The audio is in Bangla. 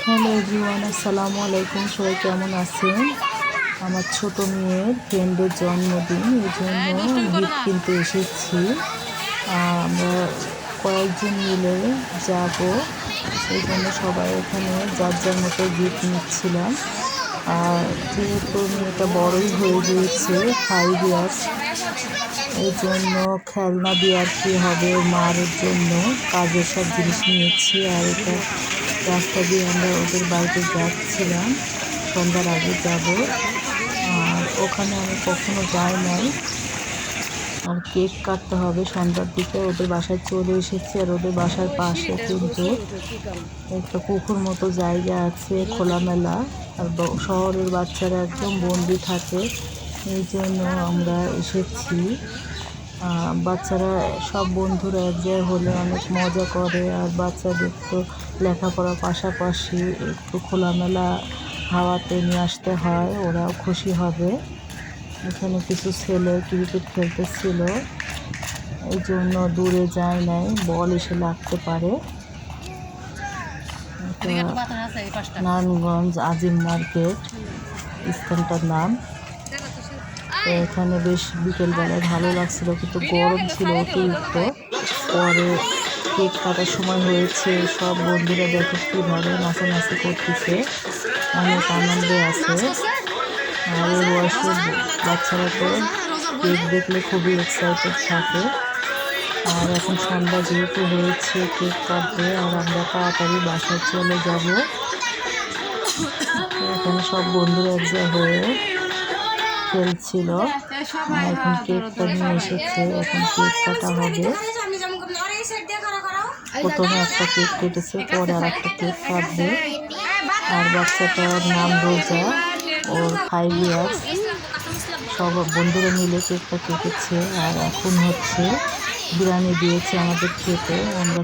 হ্যালো এভরিওয়ান, আসসালামু আলাইকুম। সবাই কেমন আছেন? আমার ছোট মেয়ের ফ্রেন্ডের জন্মদিন, এই জন্য গিফট কিনতে এসেছি। আমরা কয়েকজন মিলে যাব, সেই জন্য সবাই এখানে যার যার মতো গিফট নিচ্ছিলাম। আর যেহেতু মেয়েটা বড়ই হয়ে গিয়েছে, 5 ইয়ার্স, এই জন্য খেলনা দিয়ে আর কি হবে, মার জন্য কাজের সব জিনিস নিয়েছি। আর এটা রাস্তা দিয়ে আমরা ওদের বাড়িতে যাচ্ছিলাম, সন্ধ্যার আগে যাব। আর ওখানে আমি কখনো যাই নাই। আর কেক কাটতে হবে সন্ধ্যার দিকে। ওদের বাসায় চলে এসেছি। আর ওদের বাসার পাশে কিন্তু একটা পুকুর মতো জায়গা আছে, খোলামেলা। আর শহরের বাচ্চারা একদম বন্দি থাকে, এই জন্য আমরা এসেছি। বাচ্চারা সব বন্ধুরা এক জায়গায় হলে অনেক মজা করে। আর বাচ্চাদের তো লেখাপড়ার পাশাপাশি একটু খোলামেলা হাওয়াতে নিয়ে আসতে হয়, ওরাও খুশি হবে। এখানে কিছু ছেলে ক্রিকেট খেলতেছিল, এই জন্য দূরে যায় নাই, বল এসে লাগতে পারে। নারায়ণগঞ্জ আজিম মার্কেট স্থানটার নাম। তো এখানে বেশ বিকেলবেলায় ভালো লাগছিল, কিন্তু গরম ছিল অতিরিক্ত। পরে কেক কাটার সময় হয়েছে, সব বন্ধুরা দেখো কীভাবে নাচানাচি করতেছে, অনেক আনন্দে আছে। আর এই বয়সের বাচ্চারা তো কেক দেখলে খুবই এক্সাইটেড থাকে। আর এখন সন্ধ্যা যেহেতু হয়েছে, কেক কাটবে আর আমরা তাড়াতাড়ি বাসায় চলে যাব। এখানে সব বন্ধুরা এক জায়গায় হয়ে খেলছিল। এখন কেকটা নিয়ে এসেছে, এখন কেক কাটা হবে। প্রথমে একটা কেক কেটেছে, পরে আর একটা কেক কাটবে। আর বাচ্চাটার নাম রোজা, ওর 5 ইয়ার্স। সব বন্ধুরা মিলে কেকটা কেটেছে। আর এখন হচ্ছে বিরিয়ানি দিয়েছে আমাদের খেতে। আমরা